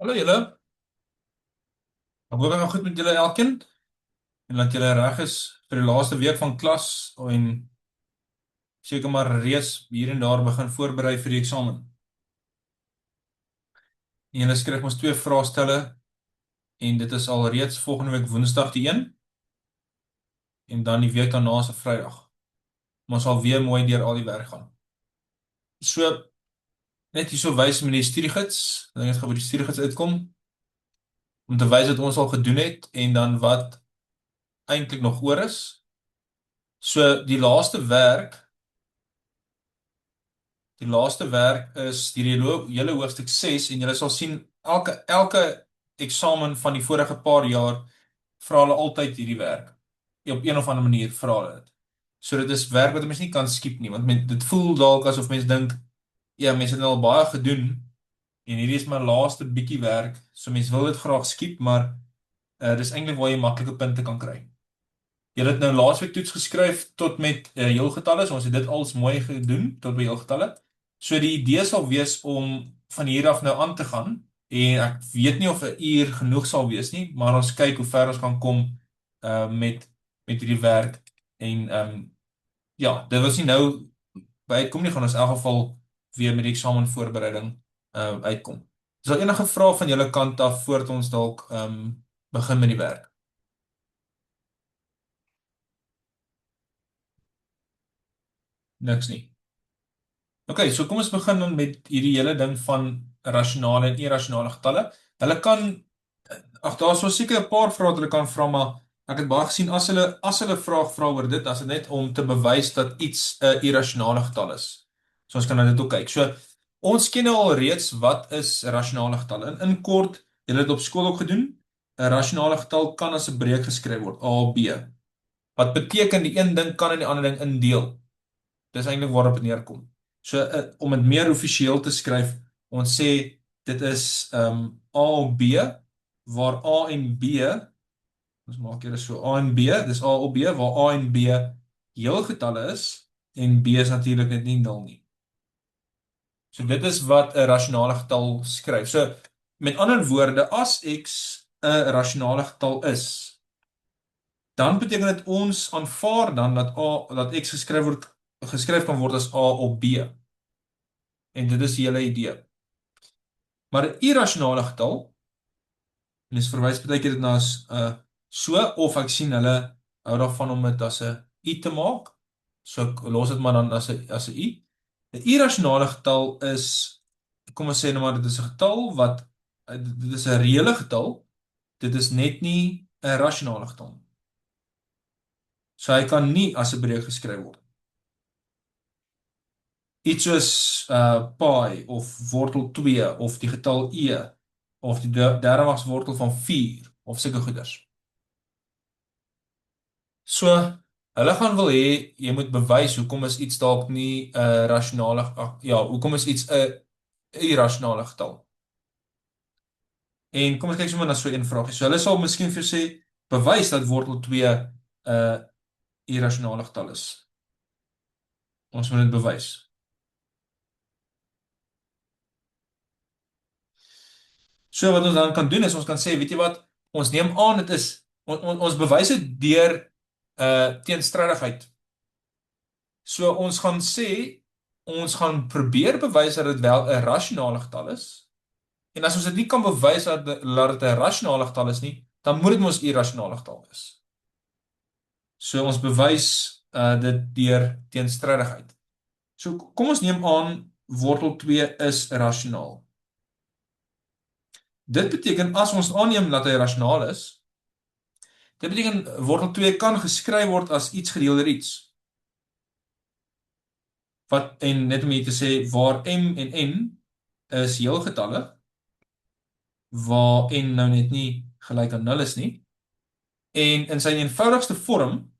Hallo julle, ek hoop dit gaan goed met julle elkeen en dat julle reg is vir die laaste week van klas en seker maar reeds hier en daar begin voorberei vir die eksamen. En julle skryf ons twee vraestelle en dit is al reeds volgende week Woensdag die een en dan die week daarna se Vrydag. Maar ons sal weer mooi deur al die werk gaan. So net hierso wys met die studiegids, dan het gaan by die studiegids uitkom om te wys wat ons al gedoen het en dan wat eintlik nog oor is. So die laaste werk is hierdie hele hoofstuk 6 en julle sal sien elke eksamen van die vorige paar jaar vra hulle altyd hierdie werk. Op een of ander manier vra hulle dit. So dit is werk wat 'n mens nie kan skiep nie, want dit voel dalk asof mense dink ja, mense het al baie gedoen en hierdie is my laaste bietjie werk. So mense wil dit graag skiep, maar dis eintlik waar jy maklike punte kan kry. Jy het nou laasweek toets geskryf tot met heelgetalle, so ons het dit als mooi gedoen tot by heelgetalle. So die idee sal wees om van hier af nou aan te gaan en ek weet nie of 'n uur genoeg sal wees nie, maar ons kyk hoe ver ons kan kom met hierdie werk en ja, dit was nie nou by uitkom nie, gaan ons in elk geval weer met die eksamen voorbereiding uitkom. Is daar enige vrae van julle kant af voordat ons dalk begin met die werk? Niks nie. Okay, so kom ons begin dan met hierdie hele ding van rasionale en irrasionale getalle. Hulle kan daar is so seker 'n paar vrae wat hulle kan vra, maar ek het baie gesien as hulle vraag vra oor dit, as dit net om te bewys dat iets 'n irrasionale getal is. So ons kan na dit ook kyk. So ons ken nou al reeds wat is 'n rasionale getal. In kort, julle het op skool ook gedoen. 'n Rasionale getal kan as 'n breek geskryf word, A of B. Wat beteken die een ding kan in die ander ding indeel. Dis eintlik waarop dit neerkom. So om dit meer offisieel te skryf, ons sê dit is A of B waar A en B, ons maak hier so A en B, dis A of B waar A en B heel getalle is en B is natuurlik net nie 0 nie. So dit is wat 'n rasionale getal skryf. So met ander woorde, as X 'n rasionale getal is, dan beteken dit ons aanvaar dan dat X geskryf kan word as A of B. En dit is die hele idee. Maar 'n irrasionale getal, en dis verwys baie keer dit na as so of ek sien hulle hou daarvan om dit as 'n I te maak. So ek los dit maar dan as 'n I. 'n Irrasionale getal is, kom ons sê nou maar dit is 'n getal wat dit is 'n reële getal. Dit is net nie 'n rasionale getal nie. So hy kan nie as 'n breek geskryf word. Iets soos pi of wortel 2 of die getal e of die derde magswortel van 4 of sulke goeders. So hulle gaan wil hê jy moet bewys hoekom is iets dalk nie 'n rasionale hoekom is iets 'n irrasionale getal. En kom ons kyk sommer na so 'n vraagie. So hulle sal miskien vir sê bewys dat wortel 2 'n irrasionale getal is. Ons moet dit bewys. So wat ons dan kan doen is ons kan sê, weet jy wat, ons neem aan dit is ons bewys dit deur teenstrydigheid. So ons gaan sê ons gaan probeer bewys dat dit wel 'n rasionale getal is. En as ons dit nie kan bewys dat dit 'n rasionale getal is nie, dan moet dit mos 'n irrasionale getal wees. So ons bewys dit deur teenstrydigheid. So kom ons neem aan wortel 2 is rasionaal. Dit beteken as ons aanneem dat hy rasionaal is, dit beteken wortel 2 kan geskryf word as iets gedeel deur iets. En net om hier te sê, waar m en n is heelgetalle, waar n nou net nie gelyk aan 0 is nie, en in sy eenvoudigste vorm,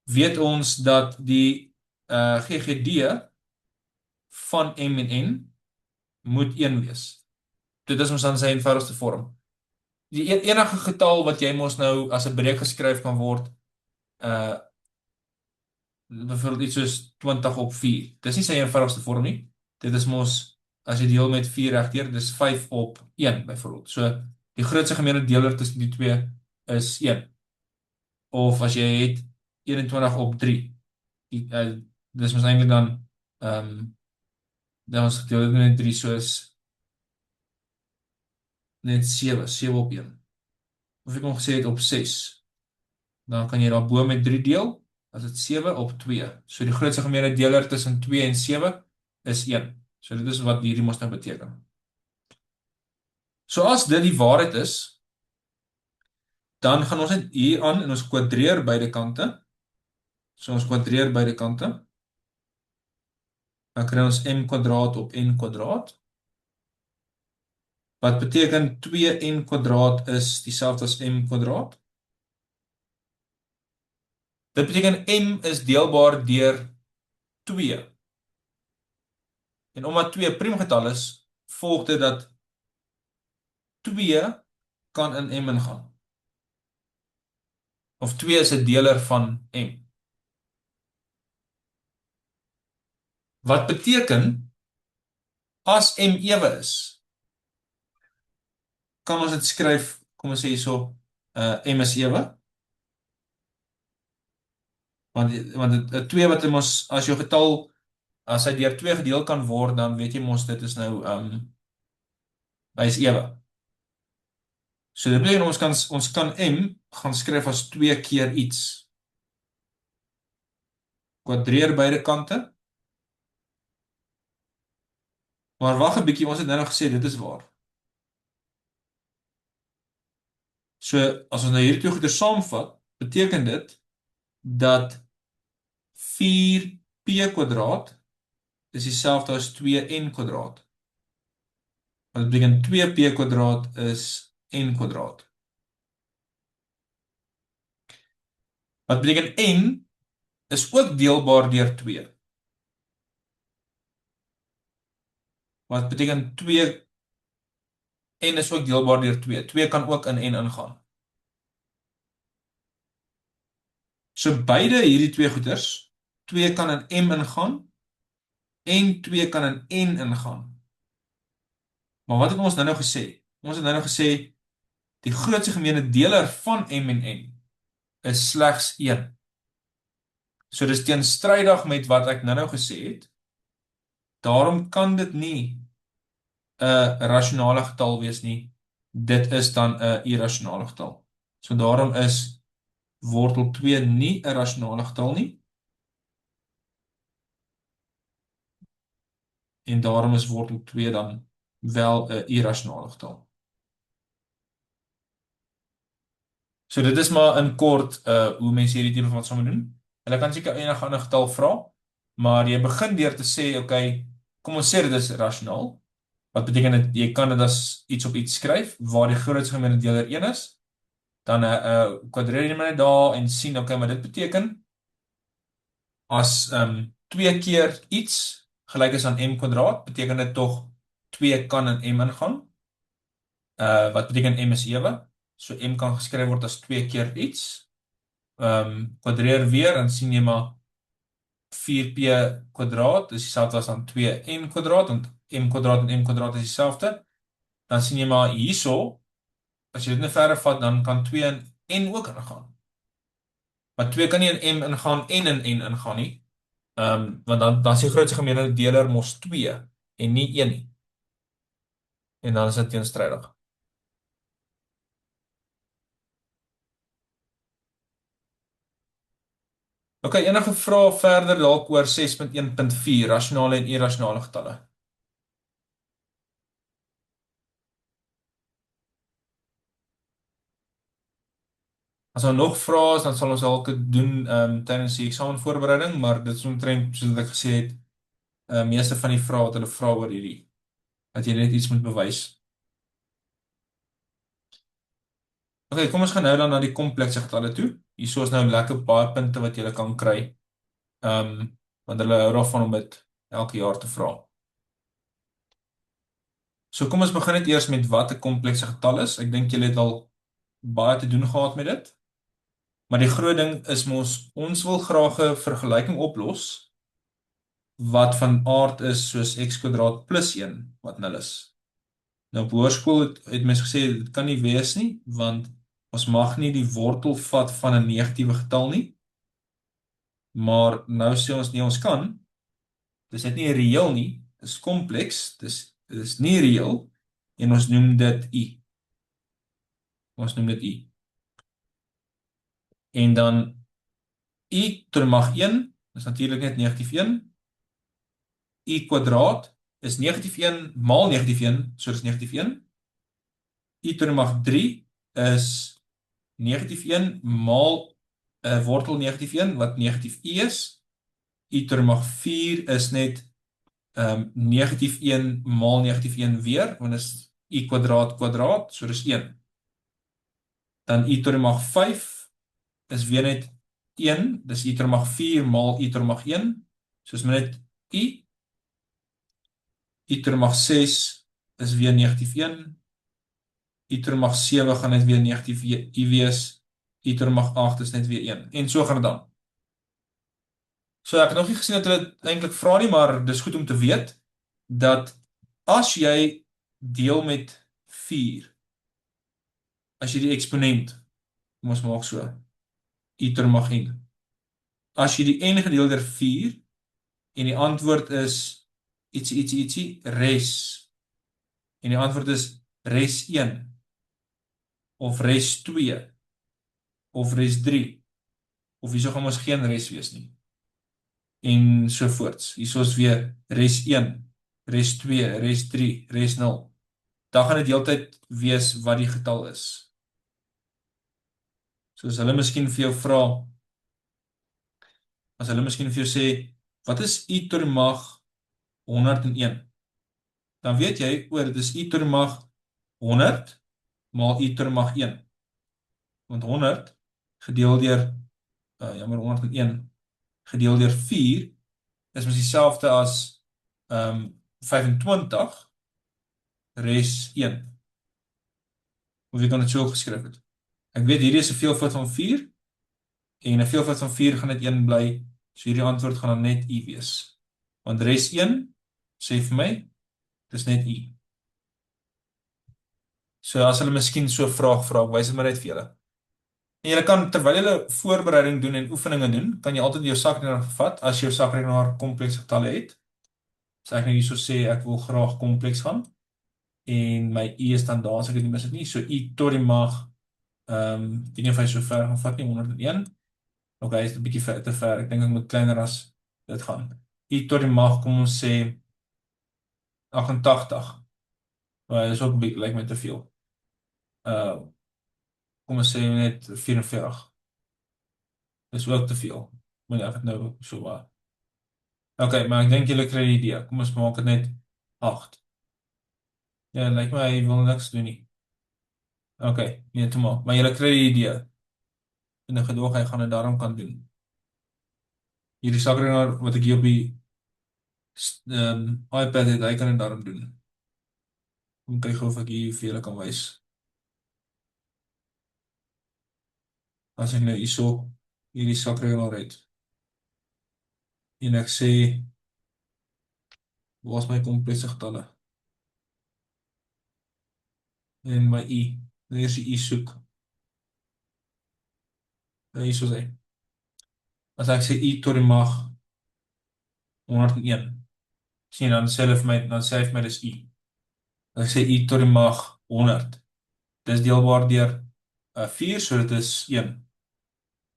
weet ons dat die GGD van m en n moet 1 wees. Dit is ons dan sy eenvoudigste vorm. Die enige getal wat jy mos nou as 'n breek geskryf kan word, uh byvoorbeeld iets soos 20 op 4. Dis nie sy eenvoudigste vorm nie. Dit is mos as jy deel met 4 regdeur, dis 5 op 1 byvoorbeeld. So die grootste gemeene deler tussen die twee is 1. Of as jy het 21 op 3. Die, dis mos eintlik dan ons gedeel dit met 3 soos net 7 op 1. Of ek hom gesê het op 6. Dan kan jy daar bo met 3 deel, as dit 7 op 2. So die grootste gemeene deler tussen 2 en 7 is 1. So dit is wat hierdie mos nou beteken. So as dit die waarheid is, dan gaan ons net hier aan en ons kwadreer beide kante. So ons kwadreer beide kante. Dan kry ons m kwadraat op n kwadraat. Wat beteken 2n kwadraat is dieselfde as m kwadraat. Dit beteken m is deelbaar deur 2. En omdat 2 priemgetal is, volg dit dat 2 kan in m ingaan. Of 2 is 'n deler van m. Wat beteken as m ewe is, kan ons dit skryf, kom ons sê hierso, m is ewe. Want 2 wat ons as jou getal as hy deur 2 gedeel kan word, dan weet jy mos dit is nou hy is ewe. So dit beteken ons kan m gaan skryf as 2 keer iets. Kwadreer beide kante. Maar wag 'n bietjie, ons het nou gesê dit is waar. So as ons nou hierdie twee goeie saamvat, beteken dit dat 4p kwadraat is dieselfde as 2n kwadraat. Wat beteken 2p kwadraat is n kwadraat. Wat beteken n is ook deelbaar deur 2. Wat beteken 2 n is ook deelbaar deur 2. 2 kan ook in n ingaan. So beide hierdie twee goeters, 2 kan in m ingaan en 2 kan in n ingaan. Maar wat het ons nou gesê? Ons het nou gesê die grootste gemeene deler van m en n is slegs 1. So dis teenstrydig met wat ek nou gesê het. Daarom kan dit nie 'n rasionale getal wees nie. Dit is dan 'n irrasionale getal. So daarom is wortel 2 nie 'n rasionale getal nie. En daarom is wortel 2 dan wel 'n irrasionale getal. So dit is maar in kort hoe mense hierdie tipe van somme doen. Hulle kan seker enige ander getal vra, maar jy begin deur te sê, okay, kom ons sê dit is rasionaal. Wat beteken dit jy kan dit as iets op iets skryf waar die grootste gemeene deler 1 is. Dan kwadreer jy net daar en sien, okay, maar dit beteken as 2 keer iets gelyk is aan m kwadraat, beteken dit tog 2 kan in m ingaan. Wat beteken m is ewe. So m kan geskryf word as 2 keer iets. Kwadreer weer en sien jy maar 4p kwadraat is dieselfde as aan 2n kwadraat, want m kwadraat en m kwadraat is dieselfde. Dan sien jy maar hierso, as jy dit net verder vat, dan kan 2 in n ook ingaan. Maar 2 kan nie in m ingaan en in n ingaan nie. Want dan is die grootste gemeene deler mos 2 en nie 1 nie. En dan is dit teenstrydig. Okay, enige vrae verder dalk oor 6.1.4 rasionale en irrasionale getalle? As daar nog vrae is, dan sal ons dalk dit doen tydens die eksamenvoorbereiding, maar dit is omtrent soos ek gesê het, meeste van die vrae wat hulle vra oor hierdie, dat jy net iets moet bewys. Okay, kom ons gaan nou dan na die komplekse getalle toe. Hierso is nou lekker baie punte wat jy kan kry. Want hulle hou daarvan om dit elke jaar te vra. So kom ons begin net eers met wat 'n komplekse getal is. Ek dink julle het al baie te doen gehad met dit. Maar die groot ding is mos, ons wil graag 'n vergelyking oplos wat van aard is soos x kwadraat plus 1 wat 0 is. Nou op hoërskool het mens gesê dit kan nie wees nie, want ons mag nie die wortel vat van 'n negatiewe getal nie. Maar nou sê ons nie ons kan. Dis net nie reëel nie, dis kompleks, dis nie reëel en ons noem dit u. Ons noem dit u. En dan u tot die mag 1 is natuurlik net negatief 1. U kwadraat is negatief 1 maal negatief 1, so dis negatief 1. U tot die mag 3 is negatief 1 maal wortel negatief 1 wat negatief u is. U tot die mag 4 is net negatief 1 maal negatief 1 weer, want is u kwadraat kwadraat, so dis 1. Dan u tot die mag 5 is weer net 1, dis u tot die mag 4 maal u tot die mag 1, so is net u. U tot die mag 6 is weer negatief 1, u tot die mag 7 gaan net weer negatief u wees, u tot die mag 8 is net weer 1, en so gaan dit dan. So ek het nog nie gesien dat hulle eintlik vra nie, maar dis goed om te weet, dat as jy deel met 4, as jy die eksponent, kom ons maak so, u tot die mag n, as jy die n gedeel deur 4, en die antwoord is ietsie, res, en die antwoord is res 1, of res 2, of res 3, of hierso gaan ons geen res wees nie, en sovoorts. Hierso is weer res 1, res 2, res 3, res 0. Dan gaan dit heeltyd wees wat die getal is. So as hulle miskien vir jou vra, as hulle miskien vir jou sê, wat is u tot die mag 101? Dan weet jy, dit is u tot die mag 100 maal u tot die mag 1. Want 100 gedeel deur 101 gedeel deur 4 is mos dieselfde as 25 res 1. Of jy kan dit so geskryf het. Ek weet hierdie is 'n veelvoud van 4 en 'n veelvoud van 4 gaan net 1 bly, so hierdie antwoord gaan dan net u wees. Want res 1 sê vir my, dis net u. So as hulle miskien so 'n vraag vra, wys dit maar net vir julle. En julle kan, terwyl julle voorbereiding doen en oefeninge doen, kan jy altyd jou sakrekenaar vat, as jy jou sakrekenaar kompleks getalle het. So ek nou hierso sê, ek wil graag kompleks gaan, en my u is dan daar, as ek dit nie mis het nie, so u tot die mag, weet nie of hy so ver gaan vat nie, 101, ok, hy is 'n bietjie te ver, ek dink ek moet kleiner as dit gaan. U tot die mag, kom ons sê, 88, maar dit is ook lyk my te veel. Kom ons sê net 44. Dis ook te veel. Moet ek het nou so waar. Ok, maar ek dink julle kry die idee. Kom ons maak dit net 8. Ja, lyk my hy wil niks doen nie. Ok, nee, toe maar julle kry die idee. En ek gedoog hy gaan dit daarom kan doen. Hierdie sakrekenaar wat ek hier op die iPad het, hy kan dit daarom doen. Kom kyk of ek hier vir julle kan wys. As ek nou hierso hierdie sakrekenaar het. En ek sê, waar is my komplekse getalle? En my i. En hier is die i soek. En hierso is hy. As ek sê i tot die mag 101. Sien, dan sê hy vir my, dis i. As ek sê i tot die mag 100. Dis deelbaar deur 4, so dit is 1.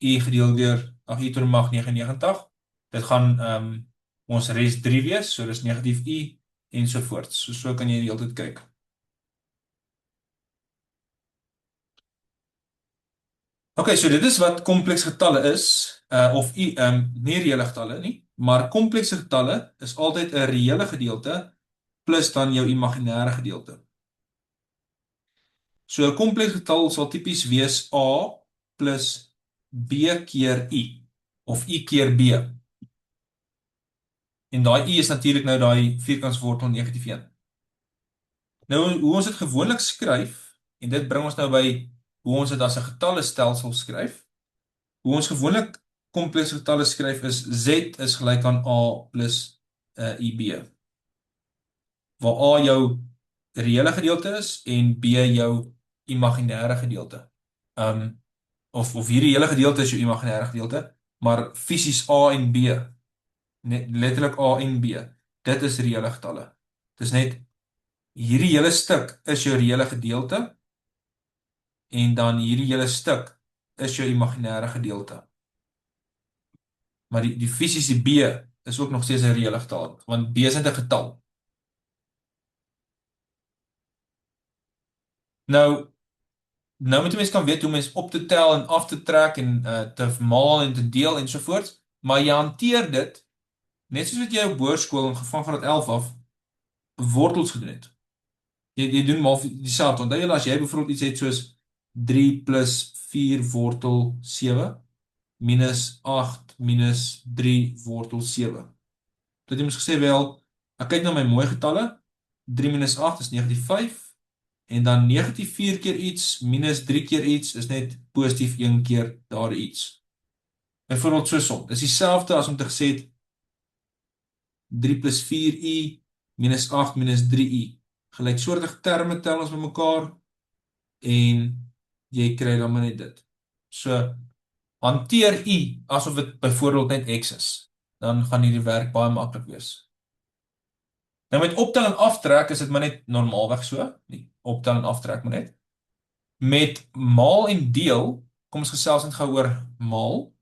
I gedeel deur, i tot die mag 99. Dit gaan ons res 3 wees, so dis negatief i, en sovoorts. So kan jy die hele tyd kyk. Ok, so dit is wat kompleks getalle is, of nie reële getalle nie, maar komplekse getalle is altyd 'n reële gedeelte, plus dan jou imaginêre gedeelte. So 'n komplekse getal sal tipies wees a plus b keer i, of i keer b. En daai i is natuurlik nou daai vierkantswortel negatief 1. Nou, hoe ons dit gewoonlik skryf, en dit bring ons nou by hoe ons dit as 'n getallestelsel skryf, Hoe ons gewoonlik komplekse getalle skryf is Z is gelyk aan A plus IB, waar A jou reële gedeelte is en B jou imaginêre gedeelte. Um, of hierdie hele gedeelte is jou imaginêre gedeelte, maar fisies A en B, net letterlik A en B, dit is reële getalle. Dis net hierdie hele stuk is jou reële gedeelte en dan hierdie hele stuk is jou imaginêre gedeelte. Maar die fisiese B is ook nog steeds 'n reële getal, want B is net 'n getal. Nou moet jy mens kan weet hoe mens op te tel en af te trek en te maal en te deel en so voort, maar jy hanteer dit net soos wat jy op hoërskool in van graad 11 af wortels gedoen het. Jy doen maar dieselfde. Onthou jy as jy byvoorbeeld iets het soos 3 plus 4 wortel 7 minus 8 minus 3 wortel 7. Dat jy mens gesê wel, ek kyk na my mooi getalle, 3 minus 8 is negatief 5 en dan negatief 4 keer iets minus 3 keer iets is net positief 1 keer daar iets. Byvoorbeeld so som. Dis dieselfde as om te gesê het 3 plus 4i minus 8 minus 3i. Gelyksoortige terme tel ons bymekaar en jy kry dan maar net dit. So hanteer i asof dit byvoorbeeld net x is. Dan gaan hierdie werk baie maklik wees. Nou met optel en aftrek is dit maar net normaalweg so. Die optel en aftrek maar net. Met maal en deel, kom ons gesels net gou oor maal.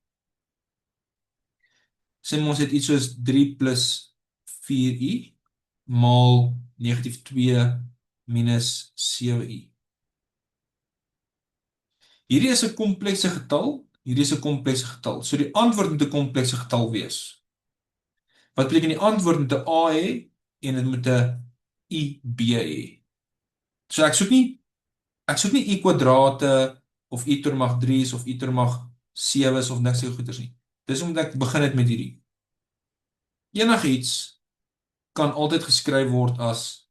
Sê ons het iets soos 3 plus 4i maal negatief 2 minus 7i. Hierdie is 'n komplekse getal, hierdie is 'n komplekse getal. So die antwoord moet 'n komplekse getal wees. Wat beteken die antwoord moet 'n A hê en dit moet 'n IB hê. So ek soek nie I kwadrate of I ter mag 3's of I ter mag 7's of niks so goeders nie. Dis omdat ek begin het met hierdie. Enigiets kan altyd geskryf word as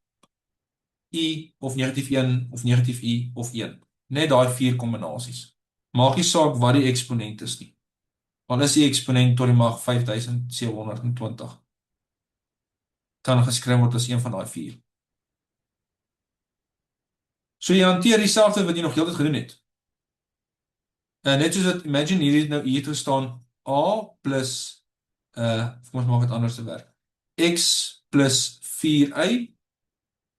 I of negatief 1 of negatief I of 1. Net daai 4 kombinasies. Maak nie saak wat die eksponent is nie. Al is die eksponent tot die mag 5720. Kan geskryf word as een van daai 4. So jy hanteer dieselfde wat jy nog heeltyd gedoen het. Net soos dat, imagine hier het nou hier te staan A plus, ons maak het anders te werk. X plus 4y,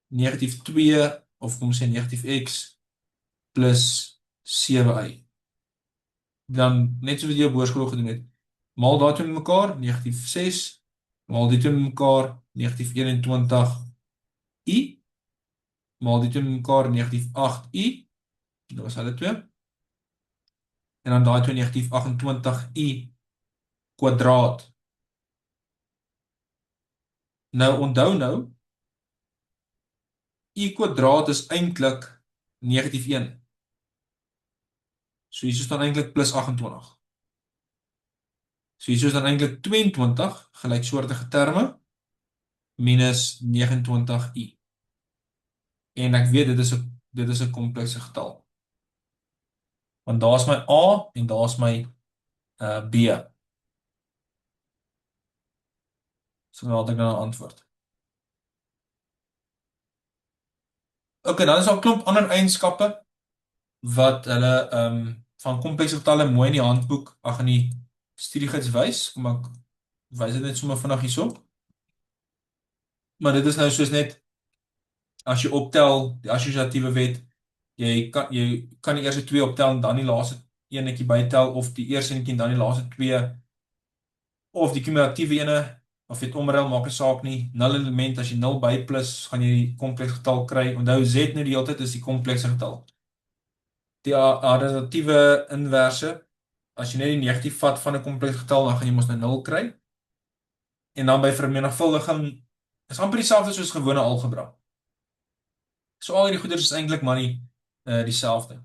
negatief 2, of kom sê negatief x, plus 7y. Dan, net soos wat jy op hoërskool gedoen het, maal daar toe met mekaar, negatief 6, maal die toe met mekaar, negatief 21i, maal die toe met mekaar, negatief 8i, dat was hulle twee, en dan daai toe negatief 28i kwadraat. Nou, onthou nou, I kwadraat is eintlik negatief 1. So hier is dan eintlik plus 28. So hier is dan eintlik 22 gelyksoortige terme minus 29i. En ek weet dit is 'n komplekse getal. Want daar's my A en daar's my B. So laat ek nou 'n antwoord. Okay, dan is daar 'n klomp ander eienskappe wat hulle van komplekse getalle mooi in die handboek, in die studiegids wys. Kom ek wys dit net sommer vinnig hierso. Maar dit is nou soos net as jy optel, die assosiatiewe wet, jy kan die eerste 2 optel en dan die laaste enetjie bytel, of die eerste enetjie en dan die laaste 2, of die kumulatiewe ene, of jy het omruil, maak 'n saak nie. Nul element, as jy 0 by plus, gaan jy die komplekse getal kry. Onthou Z nou die hele tyd is die komplekse getal. Die additatiewe inverse, as jy net die negatief vat van 'n komplekse getal, dan gaan jy mos nou 0 kry. En dan by vermenigvuldiging is amper dieselfde soos gewone algebra. So al hierdie goeders is eintlik maar nie dieselfde.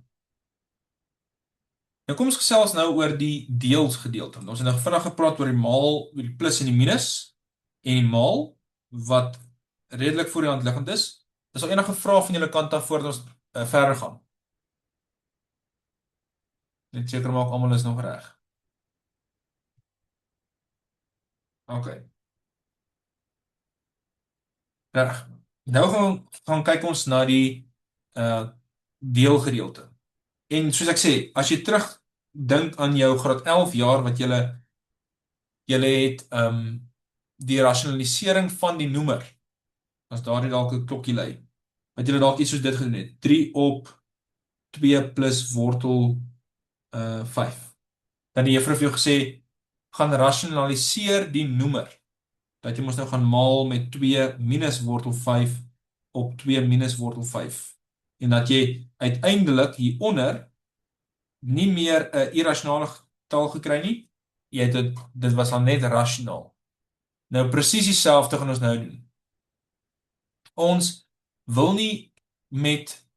Nou kom ons gesels nou oor die deelsgedeelte. Ons het nou vinnig gepraat oor die maal, oor die plus en die minus, en die maal, wat redelik voor die hand liggend is. Is al enige vrae van julle kant af voordat ons verder gaan? Net seker maak almal is nog reg. Okay. Reg. Nou gaan kyk ons na die uh deelgedeelte. En soos ek sê, as jy terug dink aan jou graad 11 jaar wat julle het die rasionalisering van die noemer, as daardie dalk 'n klokkie lui, wat julle dalk iets soos dit gedoen het. 3 op 2 plus wortel 5. Dan die juffrou vir jou gesê, gaan rasionaliseer die noemer. Dat jy mos nou gaan maal met 2 minus wortel 5 op 2 minus wortel 5. En dat jy uiteindelik hieronder nie meer 'n irrasionale getal gekry nie. Jy het dit was dan net rasionaal. Nou presies dieselfde gaan ons nou doen. Ons wil nie met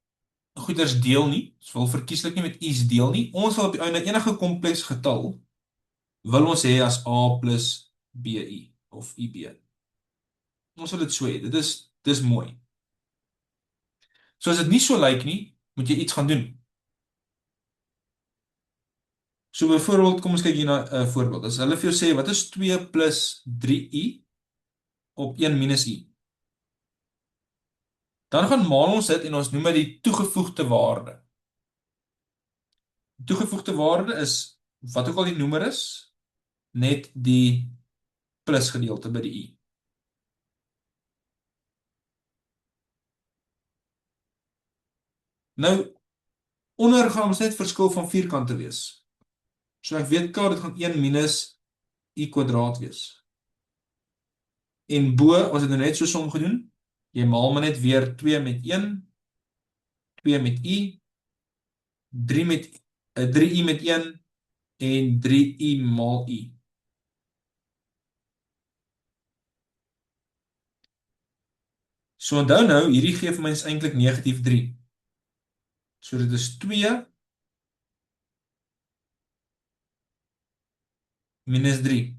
goeders deel nie. Ons wil verkieslik nie met iets deel nie. Ons wil op die einde enige kompleks getal wil ons hê as A plus BI of IB. Ons wil dit so hê. Dis mooi. So as dit nie so lyk nie, moet jy iets gaan doen. So byvoorbeeld, kom ons kyk hier na 'n voorbeeld. As hulle vir jou sê, wat is 2 plus 3i op 1 minus i? Dan gaan maal ons dit en ons noem dit die toegevoegde waarde. Die toegevoegde waarde is, wat ook al die noemer is, net die plus gedeelte by die i. Nou, onder gaan ons net verskil van vierkante wees. So ek weet klaar, dit gaan 1 minus i kwadraat wees. En bo, ons het nou net so som gedoen, jy maal maar net weer 2 met 1, 2 met i, 3 met 3i met 1 en 3i maal i. So onthou nou, hierdie gee vir my is eintlik negatief 3. So dit is 2 minus 3.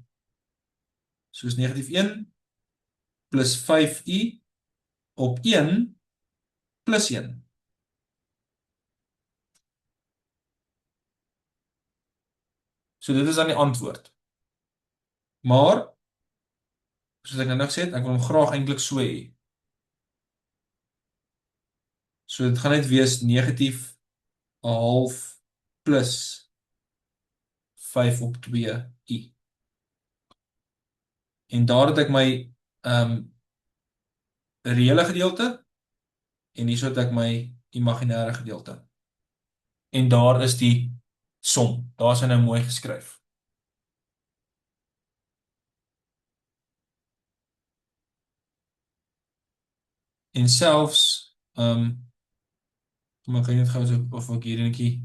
So is negatief 1 plus 5i op 1 plus 1. So dit is dan die antwoord. Maar, soos ek nou gesê het, ek wil hom graag eintlik so hê. So dit gaan net wees negatief 'n half plus 5 op 2i. En daar het ek my reële gedeelte en hierso het ek my imaginêre gedeelte. En daar is die som. Daar is hy nou mooi geskryf. En selfs kom ek net gou so of ek hier enetjie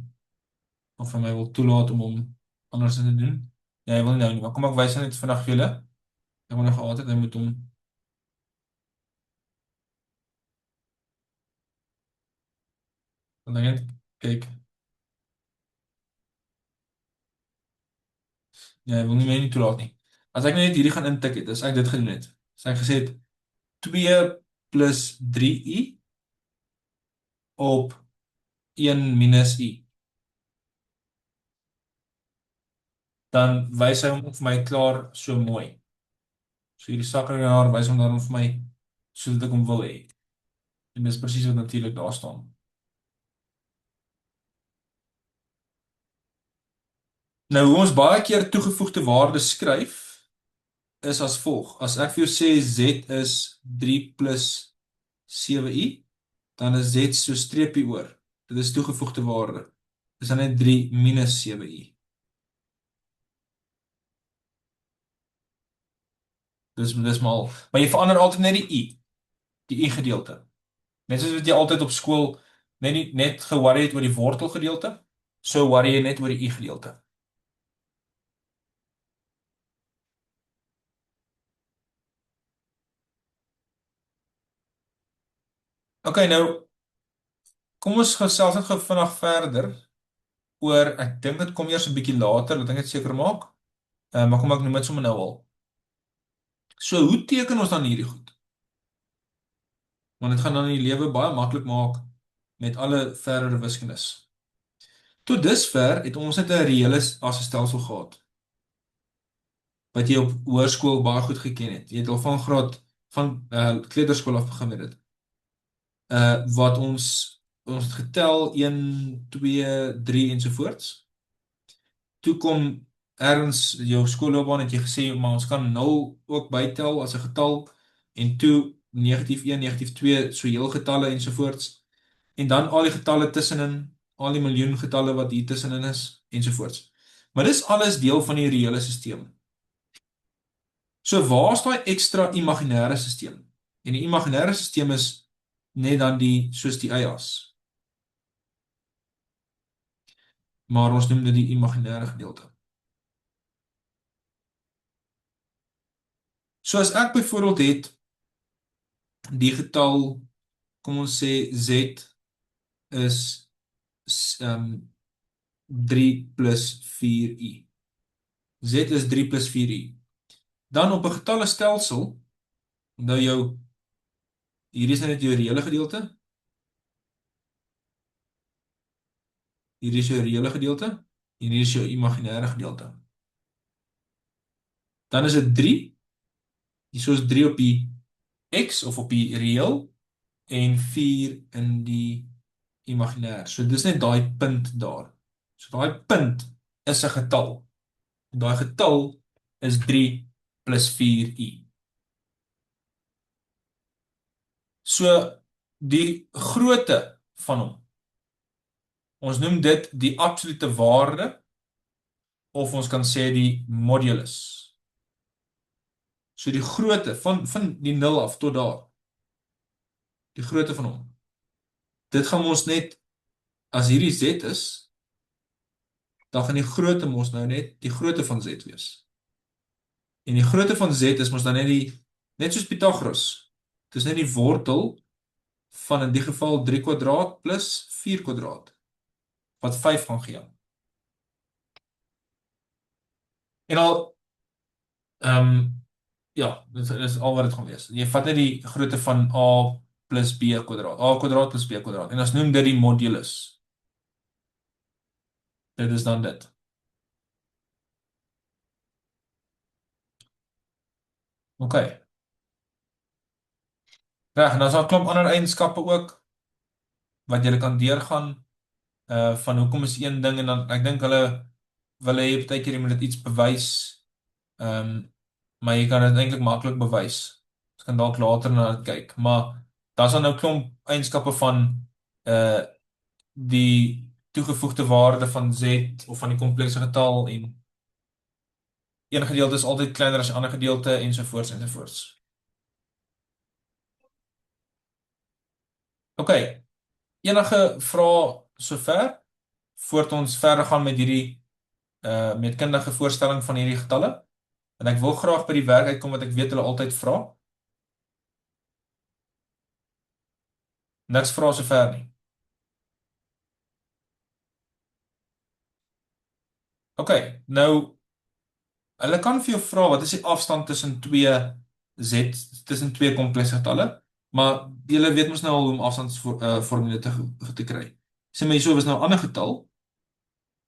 of hy my wil toelaat om hom anders te doen. Ja, hy wil nie nou nie, maar kom ek wys net vandag vir julle. Ek wil nou gehad het, hy moet hom dan net kyk. Ja, hy wil nie my nie toelaat nie. As ek net hierdie gaan intik het, as ek dit gedoen het. As ek gesê het 2 plus 3i op 1 minus i. Dan wys hy hom vir my klaar so mooi. So hierdie sakrenaar wys hom dan vir my soos ek hom wil hê. En dis presies wat natuurlik daar staan. Nou hoe ons baie keer toegevoegde waardes skryf is as volg. As ek vir jou sê z is 3 plus 7i, dan is z so streepie oor. Dit is toegevoegde waarde. Dis dan net 3 minus 7i. Dis maar al. Maar jy verander altyd net die i gedeelte. Net soos wat jy altyd op skool net ge-worry het oor die wortel gedeelte, so worry jy net oor die i gedeelte. Okay, nou kom ons gesels net gou vinnig verder oor, ek dink dit kom eers 'n bietjie later, laat ek net seker maak. Maar kom ek noem dit sommer nou al. So hoe teken ons dan hierdie goed? Want dit gaan dan die lewe baie maklik maak met alle verdere wiskundes. Tot dusver het ons net 'n reële as 'n stelsel gehad. wat jy op hoërskool baie goed geken het. Jy het al van graad van kleuterskool af begin met dit. Wat ons het getel 1, 2, 3 ensovoorts. Toe kom ergens jou skoolloopbaan het jy gesê maar ons kan 0 ook bytel as 'n getal en toe negatief 1, negatief 2, so heel getalle ensovoorts. En dan al die getalle tussenin, al die miljoen getalle wat hier tussenin is ensovoorts. Maar dis alles deel van die reële stelsel. So waar is daai ekstra imaginêre stelsel? En die imaginêre stelsel is net dan soos die eiers. Maar ons noem dit die imaginêre gedeelte. So as ek byvoorbeeld het die getal, kom ons sê Z is 3 plus 4i. Z is 3 plus 4i. Dan op 'n getallestelsel, nou hier is net jou reële gedeelte. Hier is jou reële gedeelte. En hier is jou imaginêre gedeelte. Dan is dit 3. Hier is 3 op die x of op die reël en 4 in die imaginêr. So dis net daai punt daar. So daai punt is 'n getal. En daai getal is 3 plus 4i. So die grootte van hom. Ons noem dit die absolute waarde of ons kan sê die modulus. So die grootte van die 0 af tot daar. Die grootte van hom. Dit gaan ons net as hierdie z is, dan gaan die grootte mos nou net die grootte van z wees. En die grootte van z is mos dan net soos Pythagoras. Dit is net die wortel van in die geval 3 kwadraat plus 4 kwadraat wat 5 gaan gee. En al ja, dit is al wat dit gaan wees. Jy vat net die grootte van a plus b kwadraat. A kwadraat plus b kwadraat. En ons noem dit die modulus. Dit is dan dit. OK. Reg, en dan is daar 'n klomp ander eienskappe ook wat jy kan deurgaan van hoekom is een ding en dan ek dink hulle wil hê baie keer jy moet dit iets bewys. Maar jy kan dit eintlik maklik bewys. Ons kan dalk later na dit kyk, maar daar's dan nou klomp eienskappe van die toegevoegde waarde van z of van die komplekse getal en een gedeelte is altyd kleiner as die ander gedeelte ensovoorts ensovoorts. OK. Enige vrae sover voordat ons verder gaan met hierdie metkundige voorstelling van hierdie getalle? En ek wil graag by die werk uitkom wat ek weet hulle altyd vra. Niks vra sover nie. OK, nou hulle kan vir jou vra wat is die afstand tussen twee komplekse getalle? Maar julle weet mos nou al hoe om afstandsformule te kry. Sê maar hierso was nou 'n ander getal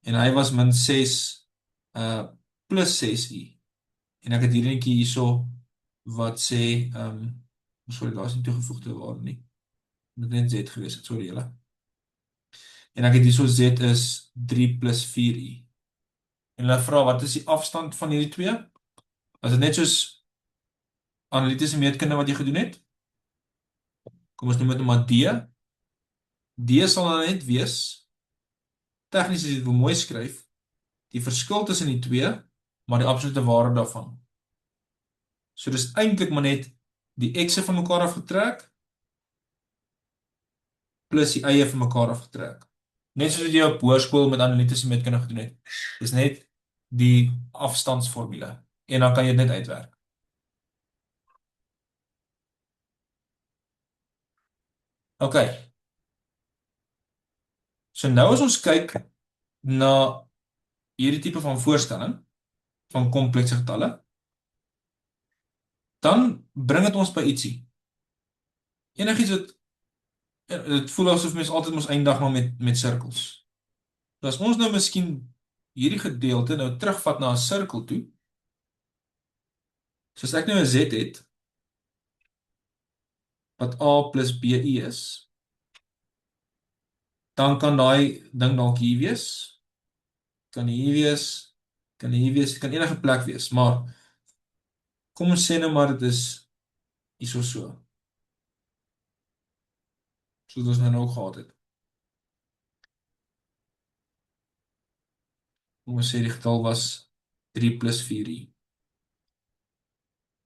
en hy was min 6 plus 6i. En ek het hier eentjie hierso wat sê sorry, daar is nie toegevoegde waarde nie. Dit net z gewees het, sorry julle. En ek het hierso z is 3 plus 4i. En hulle vra wat is die afstand van hierdie twee? Is dit net soos analitiese meetkunde wat jy gedoen het? Kom ons noem dit maar D. D sal dan net wees, tegnies as jy dit wil mooi skryf, die verskil tussen die twee, maar die absolute waarde daarvan. So dis eintlik maar net die x'e van mekaar afgetrek, plus die y'e van mekaar afgetrek. Net soos wat jy op hoërskool met analitiese meetkunde gedoen het. Dis net die afstandsformule. En dan kan jy dit net uitwerk. OK. So nou as ons kyk na hierdie tipe van voorstelling van komplekse getalle, dan bring dit ons by ietsie. Enigiets wat dit voel asof mens altyd mos eindig maar met sirkels. So as ons nou miskien hierdie gedeelte nou terugvat na 'n sirkel toe, So as ek nou 'n Z het, wat A plus BI is, dan kan daai ding dalk hier wees, kan hier wees, kan hier wees, kan enige plek wees, maar kom ons sê nou maar dit is hierso so, soos ons nou ook gehad het. Kom ons sê die getal was 3 plus 4i.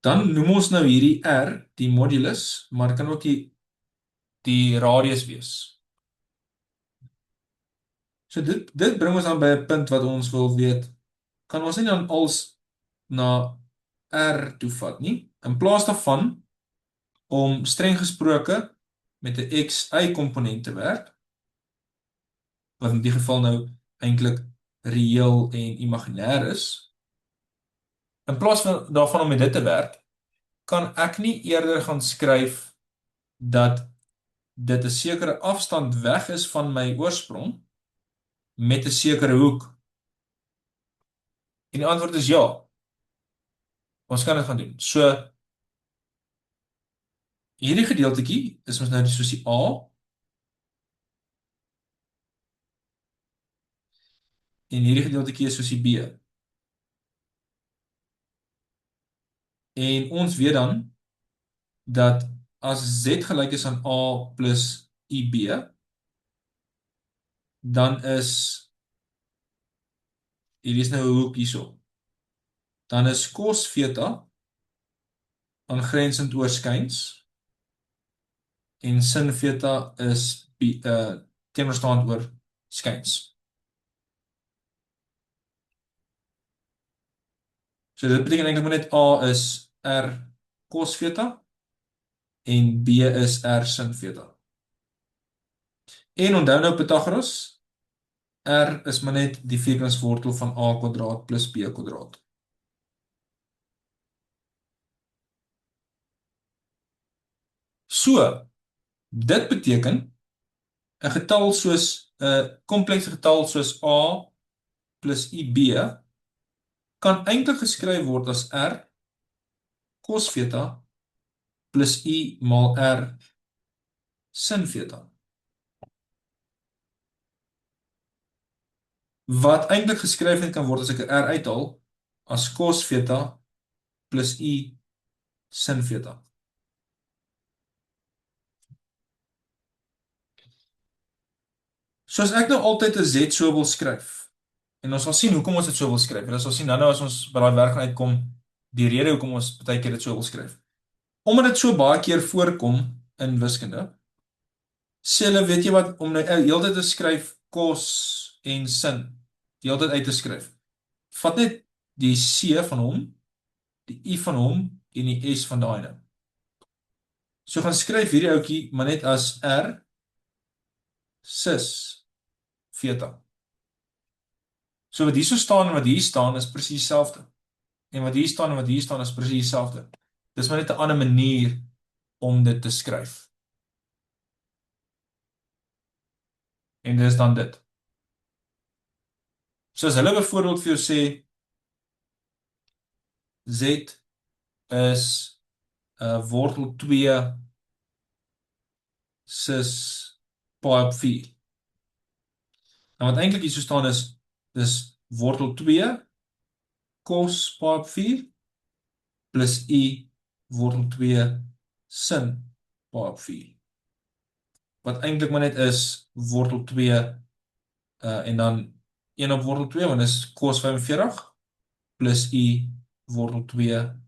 Dan noem ons nou hierdie R die modulus, maar dit kan ook die radius wees. So dit bring ons dan by 'n punt wat ons wil weet, kan ons nie dan als na R toe vat nie, in plaas daarvan om streng gesproke met 'n xy komponent te werk, wat in die geval nou eintlik reëel en imaginêr is. In plaas van daarvan om met dit te werk, kan ek nie eerder gaan skryf dat dit 'n sekere afstand weg is van my oorsprong met 'n sekere hoek. En die antwoord is ja. Ons kan dit gaan doen. So hierdie gedeeltetjie is ons nou soos die A en hierdie gedeeltetjie is soos die B. En ons weet dan dat as Z gelyk is aan A plus IB, dan is hierdie is nou 'n hoek hierso. Dan is cos theta aangrensend oorskyns en sin theta is teenoorstaand oor skyns. So dit beteken eintlik maar net A is R cos theta en B is R sin theta. En onthou nou Pythagoras, R is maar net die vierkantswortel van A kwadraat plus B kwadraat. So, dit beteken 'n getal soos 'n komplekse getal soos A plus IB kan eintlik geskryf word as R cos theta plus I maal R sin theta. Wat eintlik geskryf kan word as ek 'n R uithaal as cos theta plus I sin theta. So as ek nou altyd 'n Z so wil skryf, en ons sal sien hoekom ons dit so wil skryf, en ons sal sien nou as ons by daai werk gaan uitkom, die rede hoekom ons baie keer dit so wil skryf. Omdat dit so baie keer voorkom in wiskunde, sê hulle, weet jy wat, om nou heeltyd te skryf cos en sin, die heeltyd uit te skryf. Vat net die C van hom, die I van hom en die S van daai ding. So gaan skryf hierdie ouetjie maar net as R sis theta. So wat hierso staan en wat hier staan is presies dieselfde. En wat hier staan en wat hier staan is presies dieselfde. Dis maar net 'n ander manier om dit te skryf. En dis dan dit. So as hulle byvoorbeeld vir jou sê Z is wortel 2 sis pi op 4. Nou wat eintlik hier so staan is, dis wortel 2 cos pi op 4 plus I wortel 2 sin pi op 4. Wat eintlik maar net is wortel 2 en dan 1 op wortel 2, want dis cos 45 plus I wortel 2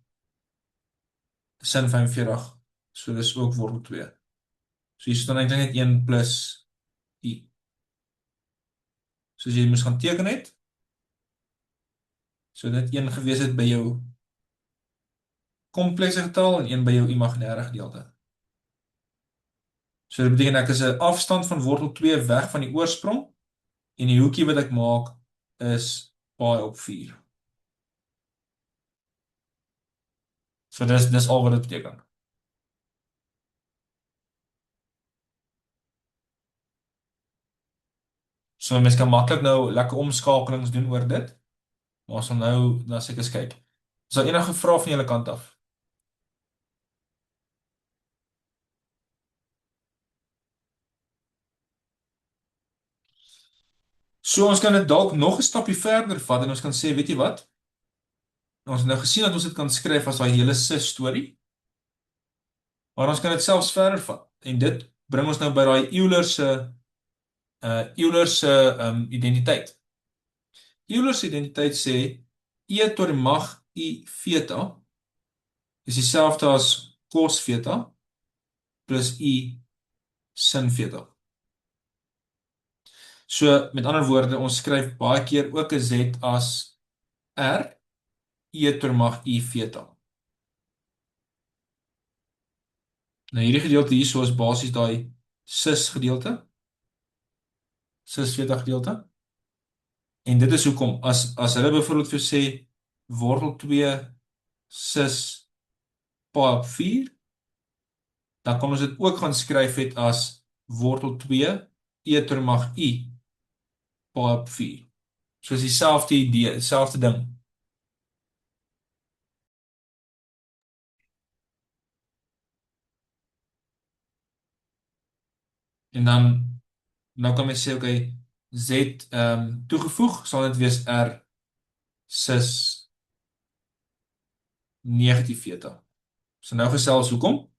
sin 45, so dis ook wortel 2. So hier staan eintlik net 1 plus I. So as jy moes gaan teken het, so net 1 gewees het by jou komplekse getal en 1 by jou imaginêre gedeelte. So dit beteken ek is 'n afstand van wortel 2 weg van die oorsprong en die hoekie wat ek maak is pi op 4. So dis al wat dit beteken. So mens kan maklik nou lekker omskakelings doen oor dit. Maar ons sal nou na seker kyk. Is daar enige vrae van julle kant af? So ons kan dit dalk nog 'n stapie verder vat en ons kan sê, weet jy wat? Ons het nou gesien dat ons dit kan skryf as daai hele sis storie, maar ons kan dit selfs verder vat. En dit bring ons nou by daai Euler se identiteit. Euler se identiteit sê e tot die mag I theta is dieselfde as cos theta plus I sin theta. So met ander woorde, ons skryf baie keer ook 'n z as r e tot die mag I theta. Nou hierdie gedeelte hierso is basies daai sis gedeelte, sis theta gedeelte. En dit is hoekom as hulle byvoorbeeld vir sê wortel 2 sis pi op 4, dan kan ons dit ook gaan skryf het as wortel 2 e tot die mag I pi op 4. So is dieselfde idee, dieselfde ding. En dan nou kan mens sê, okay, z toegevoeg, sal dit wees r sis negatief theta. So nou gesels hoekom?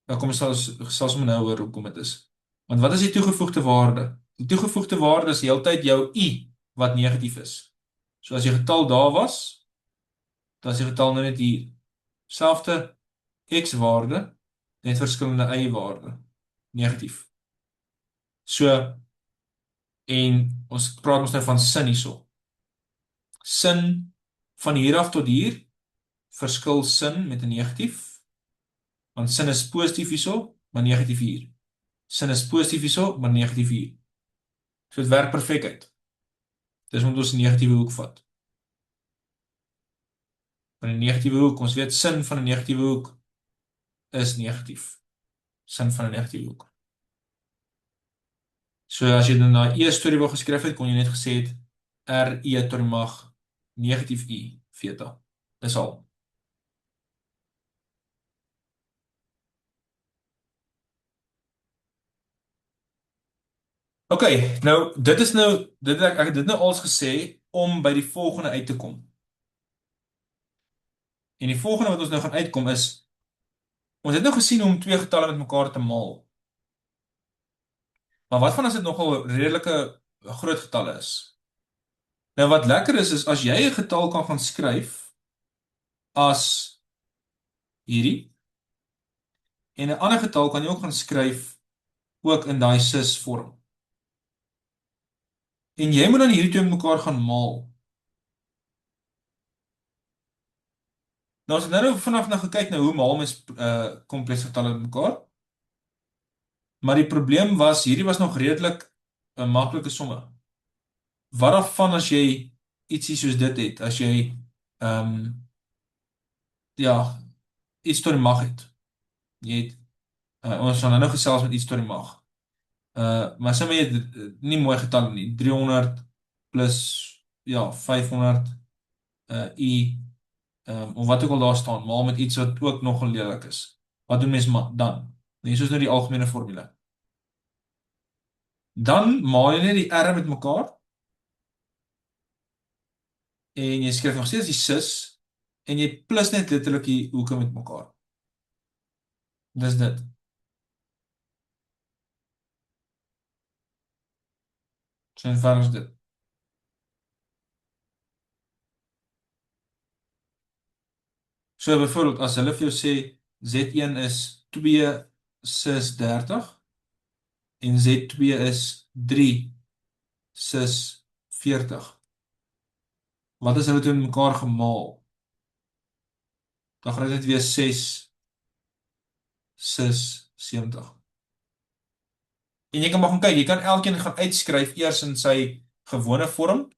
Nou kom ons gesels om nou oor hoekom dit is. Want wat is die toegevoegde waarde? Die toegevoegde waarde is die hele tyd jou I wat negatief is. So as die getal daar was, dan is die getal nou net hier. Selfde x waarde, net verskillende y waarde. Negatief. So, en ons praat ons nou van sin hierso. Sin van hier af tot hier, verskil sin met 'n negatief, want sin is positief hierso, maar negatief hier. Sin is positief hierso, maar negatief hier. So dit werk perfek uit. Dis omdat ons 'n negatiewe hoek vat. Van 'n negatiewe hoek, ons weet sin van 'n negatiewe hoek is negatief. Sin van 'n negatiewe hoek. So as jy nou na e storie wou geskryf het, kon jy net gesê het r e tot die mag negatief I theta. Dis al. OK, nou dit is nou ek het dit nou als gesê om by die volgende uit te kom. En die volgende wat ons nou gaan uitkom is ons het nou gesien hoe om twee getalle met mekaar te maal. Maar wat van as dit nogal redelike groot getalle is? Nou wat lekker is as jy 'n getal kan gaan skryf as hierdie en 'n ander getal kan jy ook gaan skryf ook in daai sis vorm. En jy moet dan hierdie twee met mekaar gaan maal. Nou as ek nou vanaf nou gekyk na hoe maal mens komplekse getalle met mekaar. Maar die probleem was hierdie was nog redelik 'n maklike somme. Wat daarvan as jy ietsie soos dit het, as jy ja, iets tot die mag het. Jy het ons gaan nou gesels met iets tot die mag. Maar sê maar jy het nie mooi getalle nie. 300 plus ja, 500 I of wat ook al daar staan, maal met iets wat ook nogal lelik is. Wat doen mens dan? Hier is nou die algemene formule. Dan maal jy net die r met mekaar en jy skryf nog steeds die sis en jy plus net letterlik die hoeke met mekaar. Dis dit. So eenvoudig is dit. So byvoorbeeld as hulle vir jou sê Z1 is 2 sis 30 en Z2 is 3 sis 40. Wat is hulle toe met mekaar gemaal? Dan gaan dit weer 6 sis 70. En jy kan maar gaan kyk, jy kan elkeen gaan uitskryf eers in sy gewone vorm,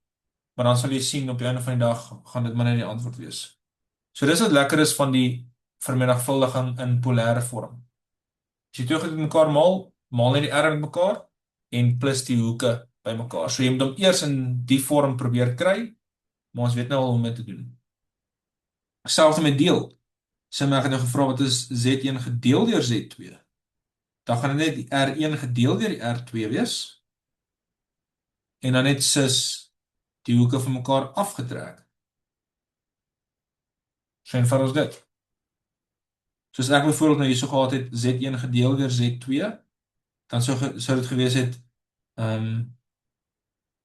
maar dan sal jy sien op die einde van die dag gaan dit maar net die antwoord wees. So dis wat lekker is van die vermenigvuldiging in polêre vorm. As jy twee goed met mekaar maal, maal net die r met mekaar en plus die hoeke by mekaar. So jy moet hom eers in die vorm probeer kry, maar ons weet nou al hoe om dit te doen. Selfs met deel. Sê maar ek het nou gevra wat is Z1 gedeel deur Z2? Dan gaan dit net die R1 gedeel deur die R2 wees. En dan net sus die hoeke van mekaar afgetrek. So eenvoudig is dit. Soos ek byvoorbeeld nou hierso gehad het Z1 gedeel deur Z2, dan sou dit gewees het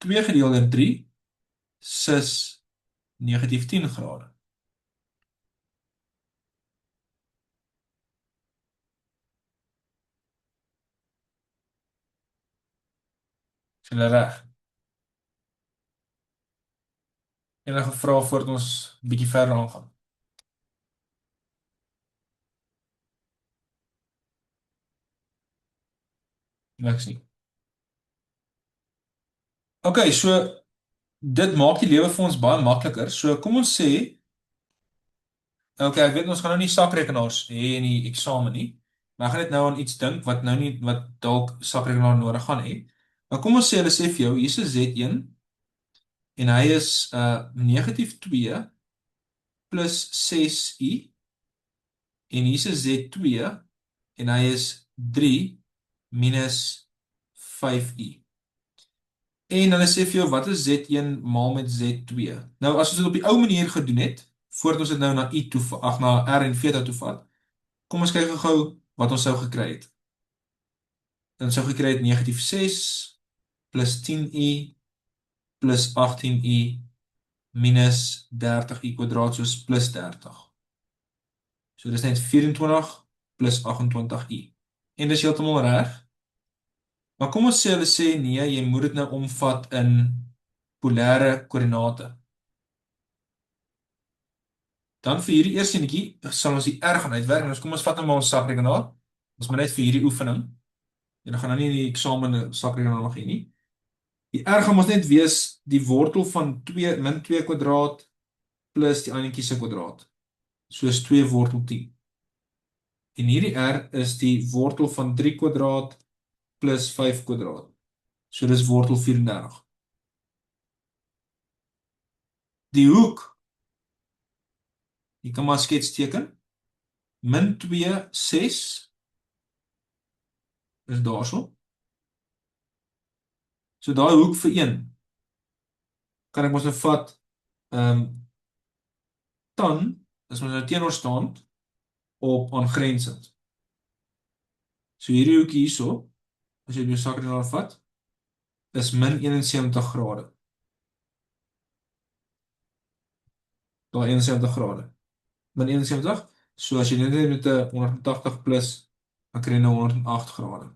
2 gedeel deur 3 sus negatief 10 grade. Is julle reg? Enige vrae voordat ons bietjie verder aangaan? Niks nie. Okay, so dit maak die lewe vir ons baie makliker. So kom ons sê, okay, ek weet ons gaan nou nie sakrekenaars hê in die eksamen nie. Maar ek gaan net nou aan iets dink wat nou nie wat dalk sakrekenaar nodig gaan hê. Maar kom ons sê hulle sê vir jou, hier's 'n Z1 en hy is negatief 2 plus 6i en hier's 'n Z2 en hy is 3 minus 5i. En hulle sê vir jou wat is Z1 maal met Z2? Nou as ons dit op die ou manier gedoen het, voordat ons dit nou na i toe ag na R en theta toe vat, kom ons kyk gou wat ons sou gekry het. Dan sou gekry het negatief 6 plus 10i plus 18i minus 30i kwadraat soos plus 30. So dis net 24 plus 28i. En dis heeltemal reg. Maar kom ons sê hulle sê nee, jy moet dit nou omvat in polêre koördinate. Dan vir hierdie eerste enetjie sal ons die R gaan uitwerk. En kom ons vat nou maar ons sakrekenaar. Ons moet net vir hierdie oefening. En dan gaan nou nie in die eksamen sakrekenaar nog hê nie. Die R gaan ons net wees die wortel van 2 min 2 kwadraat plus die ander se kwadraat. Soos 2 wortel 10. En hierdie R is die wortel van 3 kwadraat plus 5 kwadraat. So dis wortel 34. Die hoek, jy kan maar skets teken, min 2, 6, is daarso. So daai hoek vir 1, kan ek mos nou vat, tan, is mos nou teenoorstaand, op aangrensend. So hierdie hoek hierso, as jy jou sakrekenaar vat, is min 71 grade. Daai 71 grade. Min 71, so as jy net met 'n 180 plus, dan kry jy nou 108 grade.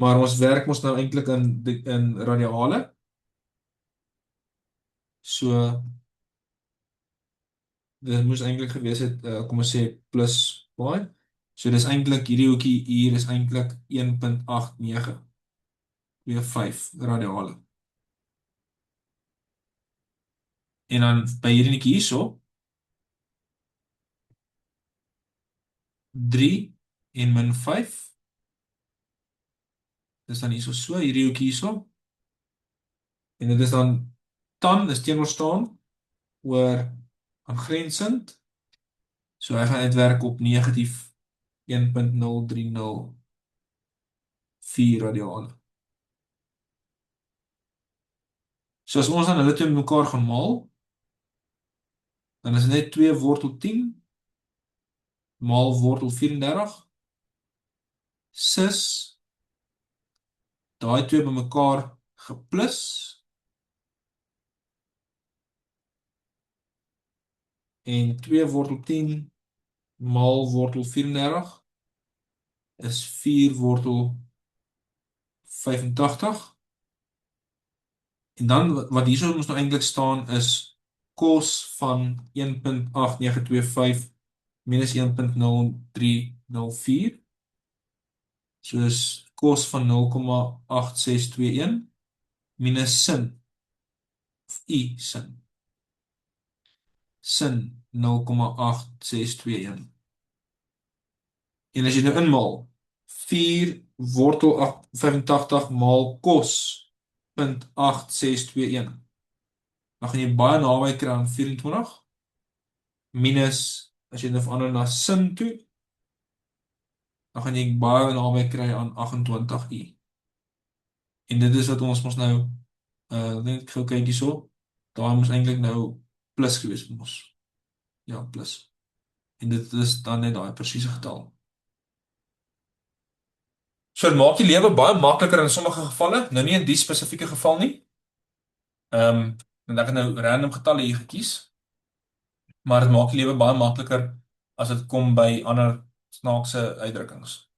Maar ons werk mos nou eintlik in radiale. So dit moes eintlik gewees het, kom ons sê plus y. So dis eintlik hierdie hoekie hier is eintlik 1.8925 radiale. En dan by hierdie netjie hierso 3 en min 5. Dis dan hierso so hierdie hoekie hierso. En dit is dan tan is teenoorstaand oor aangrensend. So hy gaan uitwerk op negatief 1.0304 radiale. So as ons dan hulle twee mekaar gaan maal, dan is dit net 2 wortel 10 maal wortel 34 sus daai twee bymekaar geplus en 2 wortel 10 maal wortel 34 is 4 wortel 85. En dan wat hierso ons nou eintlik staan is cos van 1.8925 minus 1.0304. So is cos van 0.8621 minus sin of i sin. Sin 0.8621. En as jy nou inmaal 4 wortel 85 maal cos 0.8621 dan gaan jy baie naby kry aan 24, minus, as jy dit verander na sin toe, dan gaan jy baie naby kry aan 28i. En dit is wat ons mos nou, denk ek gou kyk hierso, daar moes eintlik nou plus gewees mos. Ja, plus. En dit is dan net daai presiese getal. So dit maak die lewe baie makliker in sommige gevalle, nou nie in die spesifieke geval nie. En ek het nou random getalle hier gekies, maar dit maak die lewe baie makliker as dit kom by ander snaakse uitdrukkings.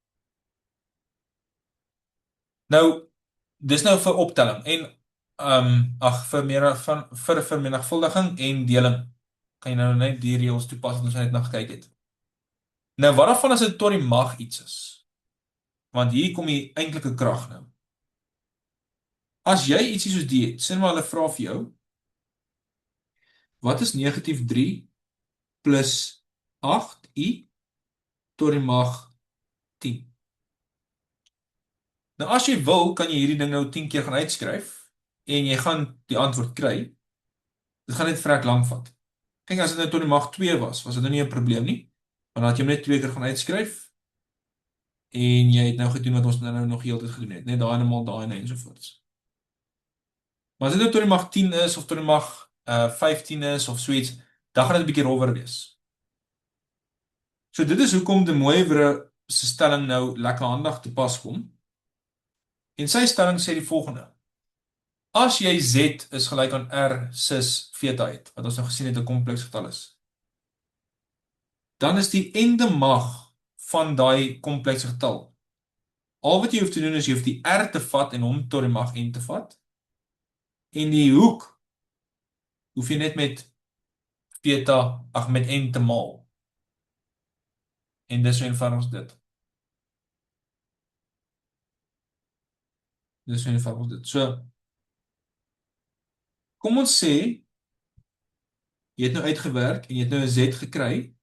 Nou, dis nou vir optelling en vir meer van vir vermenigvuldiging en deling. Kan jy nou net die reëls toepas wat ons net nog gekyk het. Nou, wat daarvan as dit tot die mag iets is? Want hier kom die eintlike krag nou. As jy ietsie soos die het, sê maar hulle vra vir jou, wat is negatief 3 plus 8i tot die mag 10? Nou as jy wil, kan jy hierdie ding nou 10 keer gaan uitskryf en jy gaan die antwoord kry. Dit gaan net vrek lank vat. Kyk, as dit nou tot die mag 2 was dit nou nie 'n probleem nie, want dan het jy hom net 2 keer gaan uitskryf en jy het nou gedoen wat ons nou nog heeltyd gedoen het, net daai en maal daai en ensovoorts. Maar as dit nou tot die mag 10 is of tot die mag 15 is of so iets, dan gaan dit 'n bietjie rowwer wees. So dit is hoekom De Moivre se stelling nou lekker handig te pas kom. En sy stelling sê die volgende: as jy Z is gelyk aan R sis theta het, wat ons nou gesien het 'n kompleks getal is, dan is die ende mag van daai komplekse getal. Al wat jy hoef te doen is jy hoef die R te vat en hom tot die mag N te vat. En die hoek hoef jy net met theta, met N te maal. En dis so eenvoudig as dit. Dis so eenvoudig as dit. So, kom ons sê, jy het nou uitgewerk en jy het nou 'n Z gekry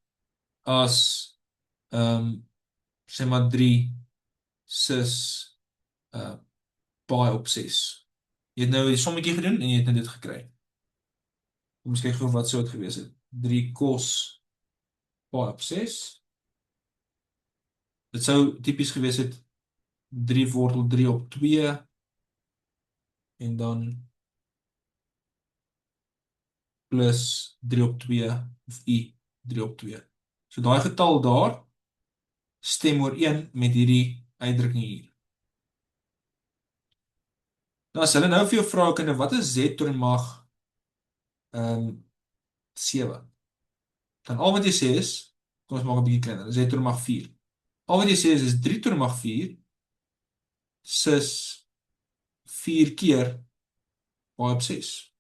as, sê maar 3 sis pi op 6. Jy het nou die sommetjie gedoen en jy het nou dit gekry. Kom ons kyk gou wat sou dit gewees het. 3 cos pi op 6. Dit sou tipies gewees het 3 wortel 3 op 2 en dan plus 3 op 2 of i 3 op 2. So daai getal daar stem ooreen met hierdie uitdrukking hier. Nou as hulle nou vir jou vra, kinde, wat is Z tot die mag 7? Dan al wat jy sê is, kom ons maak 'n bietjie kleiner, Z tot die mag 4. Al wat jy sê is 3 tot die mag 4 sis 4 keer pi op 6.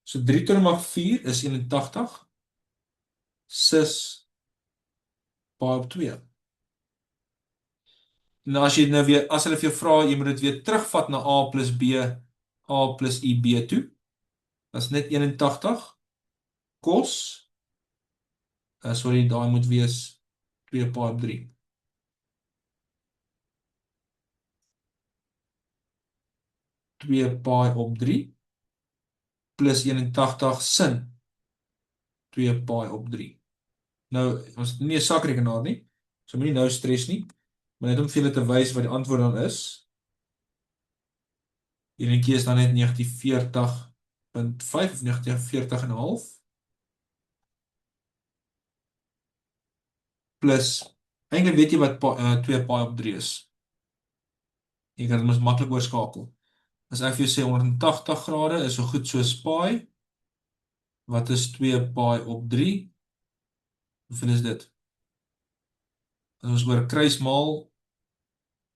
So 3 tot die mag 4 is 81 sis pi op 2. Nou as jy nou weer, as hulle vir jou vra, jy moet dit weer terugvat na a plus b, a plus i b toe. Dat is net 81 cos, sorry, daai moet wees 2 pi op 3. Pi op 3 plus 81 sin 2 pi op 3. Nou, ons het nie 'n sakrekenaar nie, so moenie nou stres nie, maar net om vir julle te wys wat die antwoord dan is. Hierdie keer is dan net 1940.5 of 1940.5 plus, eintlik weet jy wat 2 pi op 3 is. Jy kan dit mos maklik oorskakel. As ek vir jou sê 180 grade is so goed soos pi, wat is 2 pi op 3? Hoeveel is dit? As ons oor kruismaal,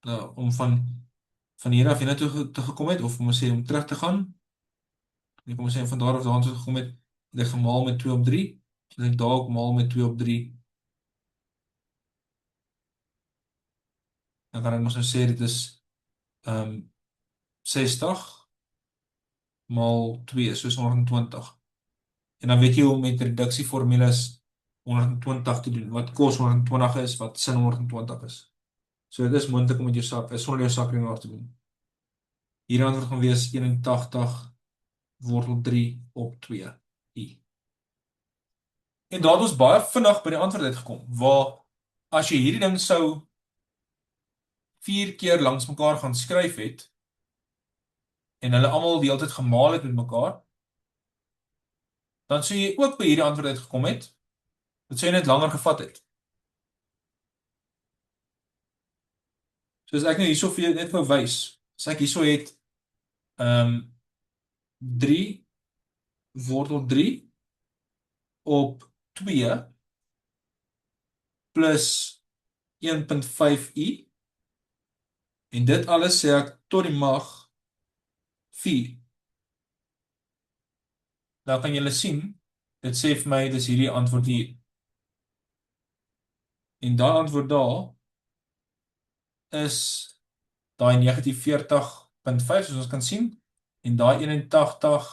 nou, om van hier af hiernatoe te gekom het, of om ons sê om terug te gaan, kom ons sê van daar af daartoe gekom het, het ek gemaal met 2 op 3, so ek daar ook maal met 2 op 3, dan kan ek ons nou sê, dit is 60 maal 2, soos 120. En dan weet jy hoe met reduksieformules 120 te doen, wat cos 120 is, wat sin 120 is. So dit is moontlik om met jou sonder jou sakrekenaar te doen. Hierdie antwoord gaan wees 81 wortel 3 op 2i. En daar het ons baie vinnig by die antwoord uitgekom, waar as jy hierdie ding sou 4 keer langs mekaar gaan skryf het, en hulle almal die hele tyd gemaal het met mekaar, dan sou jy ook by hierdie antwoord uitgekom het, dit sou jy net langer gevat het. So as ek nou hierso vir jou net wou wys, as ek hierso het, 3 wortel 3 op 2 plus 1.5i, en dit alles sê ek tot die mag 4. Nou kan julle sien, dit sê vir my, dis hierdie antwoord hier. En daai antwoord daar is daai negatief 40.5, soos ons kan sien, en daai 81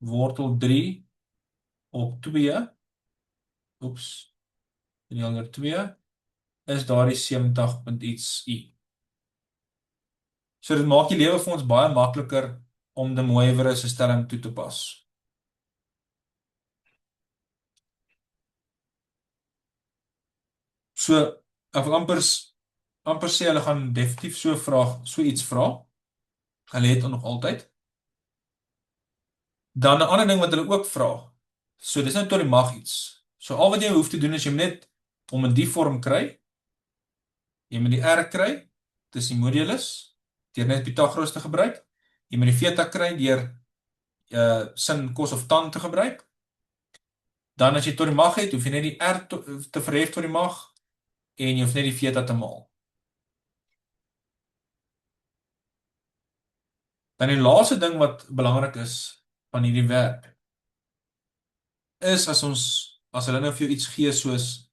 wortel 3 op 2, oeps, 302, is daar die 70 punt iets i. So dit maak die lewe vir ons baie makliker om De Moivre se stelling toe te pas. So, ek wil amper sê hulle gaan definitief so iets vra. Hulle het nog altyd. Dan 'n ander ding wat hulle ook vra. So dis nou tot die mag iets. So al wat jy hoef te doen is jy net om in die vorm kry. Jy moet die R kry, dis die modulus, deur net Pythagoras te gebruik. Jy moet die theta kry deur sin, cos of tan te gebruik. Dan as jy tot die mag het, hoef jy net die R te verhef tot die mag en jy hoef net die theta te maal. Dan die laaste ding wat belangrik is van hierdie werk is as hulle nou vir jou iets gee soos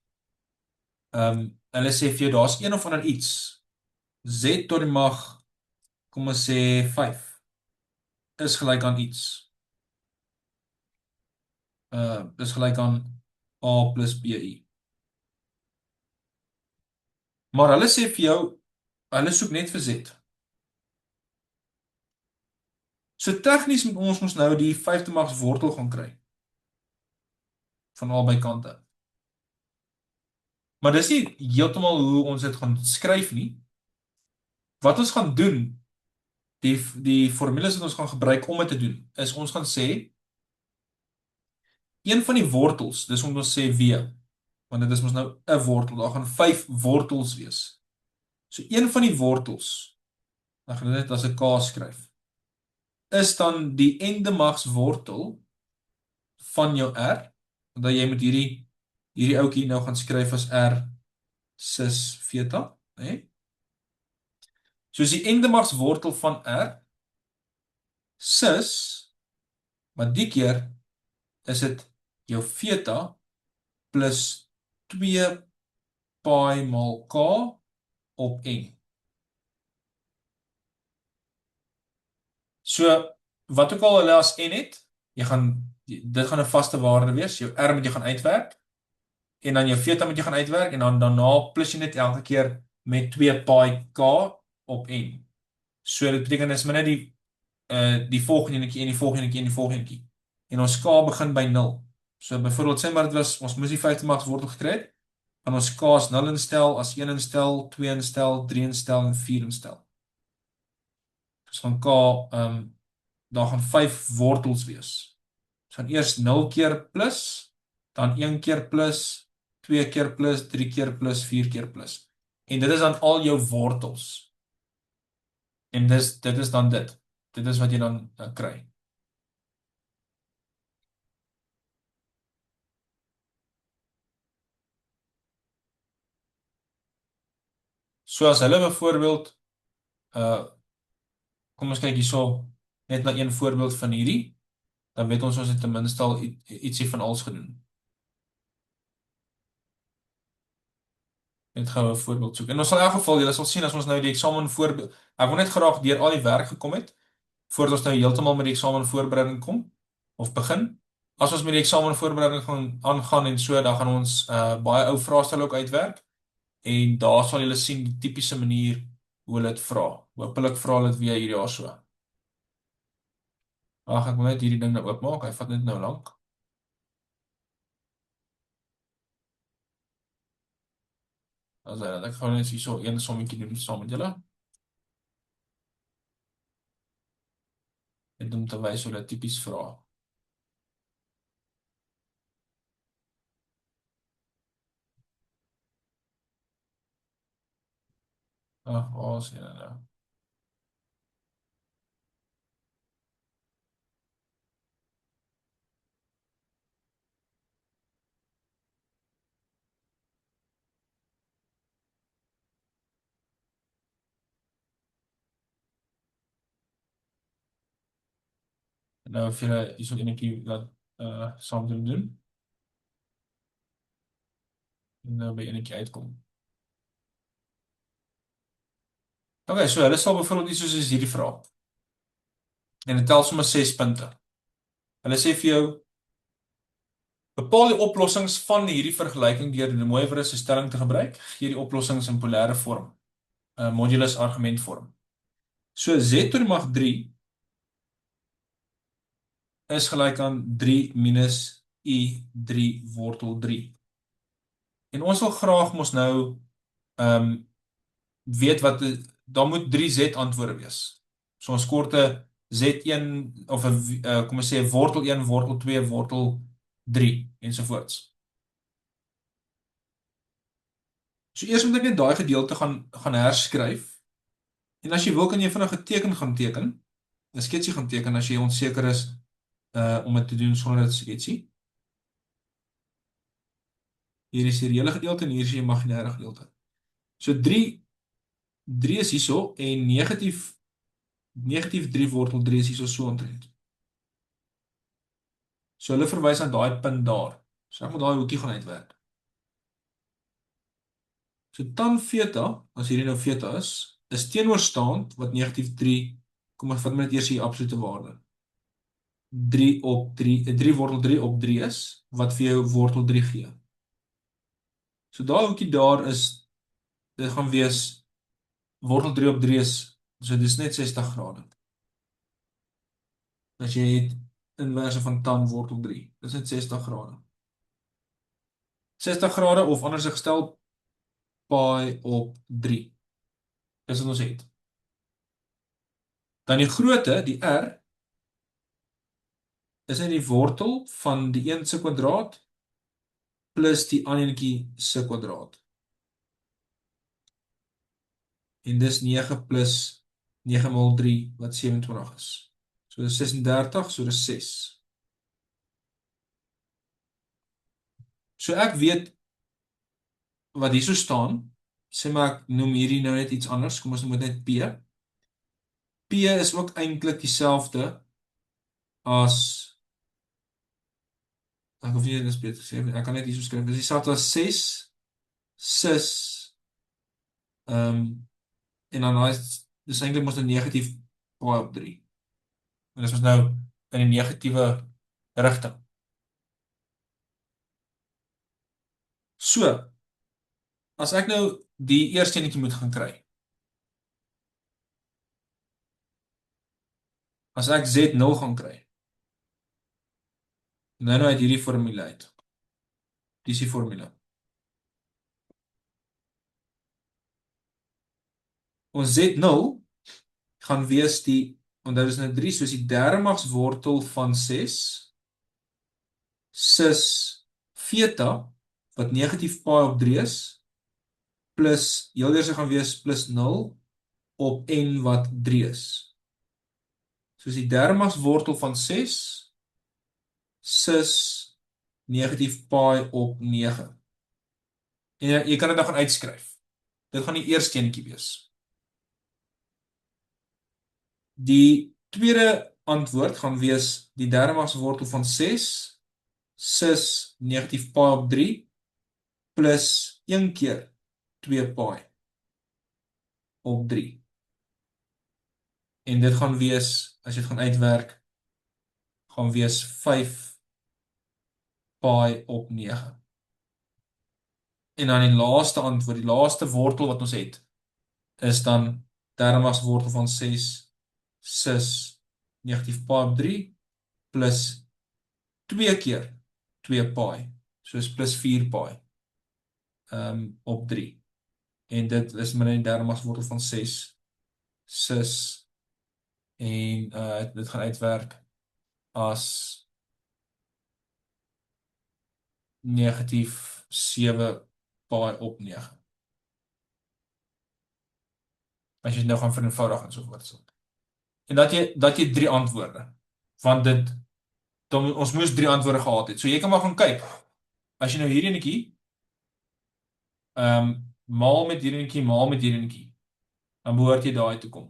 hulle sê vir jou daar's een of ander iets z tot die mag kom ons sê 5 is gelyk aan iets. Is gelyk aan a plus bi. Maar hulle sê vir jou, hulle soek net vir z. So tegnies moet ons nou die 5de mags wortel gaan kry. Van albei kante. Maar dis nie heeltemal hoe ons dit gaan skryf nie. Wat ons gaan doen, die formules wat ons gaan gebruik om dit te doen, is ons gaan sê, een van die wortels, dis om ons sê w, want dit is ons nou 'n wortel, daar gaan 5 wortels wees. So een van die wortels, dan gaan dit net as 'n k skryf, is dan die n-de mags wortel van jou r, dat jy met hierdie ouetjie nou gaan skryf as r cis theta, hè? So as die n-de mags wortel van r, cis, maar die keer is dit jou theta plus 2 pi maal k op n. So, wat ook al hulle as n het, dit gaan 'n vaste waarde wees, jou r moet jy gaan uitwerk, en dan jou theta moet jy gaan uitwerk, en dan daarna plus jy net elke keer met 2 pi k op n. So, dit beteken is maar net die volgende enetjie en die volgende enetjie en die volgende enetjie. En ons k begin by 0. So, byvoorbeeld sê maar dit was, ons moes die 5de mags wortel gekry het, dan ons k as 0 instel, as 1 instel, 2 instel, 3 instel en 4 instel. Dus van k, daar gaan 5 wortels wees. Dus gaan eers 0 keer plus, dan 1 keer plus, 2 keer plus, 3 keer plus, 4 keer plus. En dit is dan al jou wortels. En dit is dan dit. Dit is wat jy dan kry. So as hulle byvoorbeeld, kom ons kyk hierso, net na een voorbeeld van hierdie, dan weet ons het ten minste al ietsie van alles gedoen. Net gou 'n voorbeeld soek. En ons sal in elk geval, julle sal sien as ons nou die eksamen voorbeeld, ek wil net graag deur al die werk gekom het, voordat ons nou heeltemal met die eksamen voorbereiding kom, of begin. As ons met die eksamen voorbereiding gaan aangaan en so, dan gaan ons baie ou vraestelle ook uitwerk, en daar sal julle sien die tipiese manier hoe hulle dit vra. Hoopelik vra hulle dit weer hierdie jaar so. Ag, ek moet net hierdie ding nou oopmaak. Hy vat net nou lank. As hy dat ek gaan net hierso een sommetjie doen saam met julle. En om te wys hoe dit tipies vra. Ag, waar is hy nou? Nou of julle hierso enetjie laat saam doen en nou by enetjie uitkom. Okay, so hulle sal byvoorbeeld iets soos hierdie vra. En dit tel sommer 6 punte. Hulle sê vir jou bepaal die oplossings van hierdie vergelyking deur die Moivre se stelling te gebruik. Gee die oplossings in polêre vorm, modulus argumentvorm. So z tot die mag 3 is gelyk aan 3 minus i3 wortel 3. En ons wil graag mos nou weet wat daar moet 3z antwoorde wees. So ons korte z1 of kom ons sê wortel 1, wortel 2, wortel 3 ensovoorts. So eers moet ek net daai gedeelte gaan herskryf. En as jy wil kan jy vinnig 'n teken gaan teken. 'n Sketsie gaan teken as jy onseker is om dit te doen sonder 'n sketsie. Hier is die reële gedeelte en hier is die imaginêre gedeelte. So 3 is hierso en negatief 3 wortel 3 is hierso so omtrent. So hulle verwys na daai punt daar. So ek moet daai hoekie gaan uitwerk. So tan theta, as hierdie nou theta is teenoorstaand wat negatief 3, kom ek vat met eers die absolute waarde. 3 op 3, 3 wortel 3 op 3 is, wat vir jou wortel 3 gee. So daai hoekie daar is, dit gaan wees, wortel 3 op 3 is, so dit is net 60 grade. As jy het inverse van tan wortel 3, dit is net 60 grade. 60 grade of anders gestel, pi op 3. Dis wat ons het. Dan die grootte, die r, is net die wortel van die 1 se kwadraat plus die ander se kwadraat. En dis 9 plus 9 maal 3 wat 27 is. So dis 36, so dis 6. So ek weet wat hierso staan. Sê maar ek noem hierdie nou net iets anders. Kom ons noem dit net P. P is ook eintlik dieselfde as ek hoef nie dit beter te sê, ek kan net hierso skryf. Dis dieselfde as 6 sis en dan dis eintlik mos 'n negatief pi op 3. En dis mos nou in die negatiewe rigting. So, as ek nou die eerste enetjie moet gaan kry. As ek Z0 gaan kry. Nou uit hierdie formule uit. Dis die formule. Ons Z0 gaan wees die, want dit is nou 3, soos die derde magswortel van 6 sis theta wat negatief pi op 3 is plus heel eers gaan wees plus 0 op n wat 3 is. Soos die derde magswortel van 6 sis negatief pi op 9. En jy kan dit nou gaan uitskryf. Dit gaan die eerste enetjie wees. Die tweede antwoord gaan wees die derde magswortel van 6 sis negatief pi op 3 plus 1 keer 2 pi op 3. En dit gaan wees, as jy dit gaan uitwerk, gaan wees 5 pi op 9. En dan die laaste antwoord, die laaste wortel wat ons het, is dan derde magswortel van 6 sis negatief pi op 3 plus 2 keer 2 paai. So is plus 4 paai op 3. En dit is min in die derde magswortel van 6 sis en dit gaan uitwerk as negatief 7 paai op 9. As jy dit nou gaan vereenvoudig en so voort. En dat jy 3 antwoorde. Want ons moes 3 antwoorde gehad het. So jy kan maar gaan kyk. As jy nou hierdie enetjie maal met hierdie enetjie, maal met hierdie enetjie, dan behoort jy daai te kom.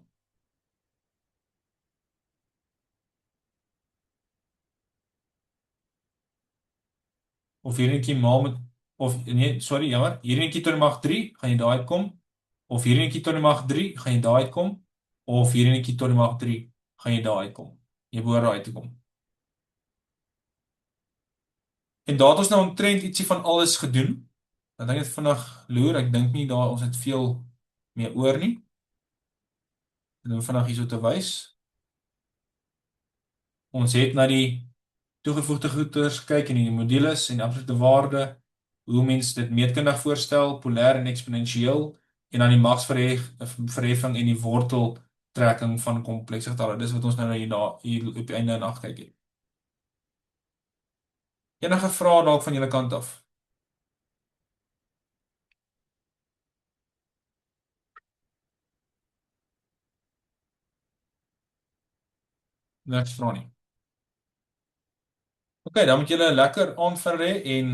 Of hierdie enetjie maal met of nee, sorry, jammer. Hierdie enetjie tot die mag 3, gaan jy daai kom. Of hierdie enetjie tot die mag 3, gaan jy daai kom. Of hierdie enetjie tot die mag 3, gaan jy daai kom. Jy behoort daai te kom. En daar het ons nou omtrent ietsie van alles gedoen. Dan dink ek vinnig loer, ek dink nie daar ons het veel meer oor nie. En dan vinnig hierso te wys. Ons het na die toegevoegde goeders kyk en die modules en die absolute waarde, hoe mens dit meetkundig voorstel, polêr en eksponensieel, en dan die magsverheffing en die worteltrekking van komplekse getalle. Dis wat ons nou hier op die einde na gekyk het. Enige vrae dalk van julle kant af? Niks vra nie. Ok, dan moet julle 'n lekker aand verder hê en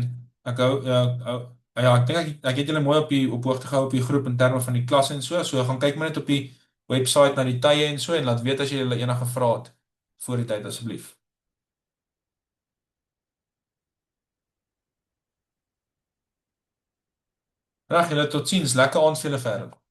ek hou ja, ek dink ek het julle mooi op hoogte gehou op die groep in terme van die klas en so. So gaan kyk maar net op die webwerf na die tye en so en laat weet as jy enige vrae het voor die tyd asseblief. Reg, julle totsiens, lekker aand vir julle verder.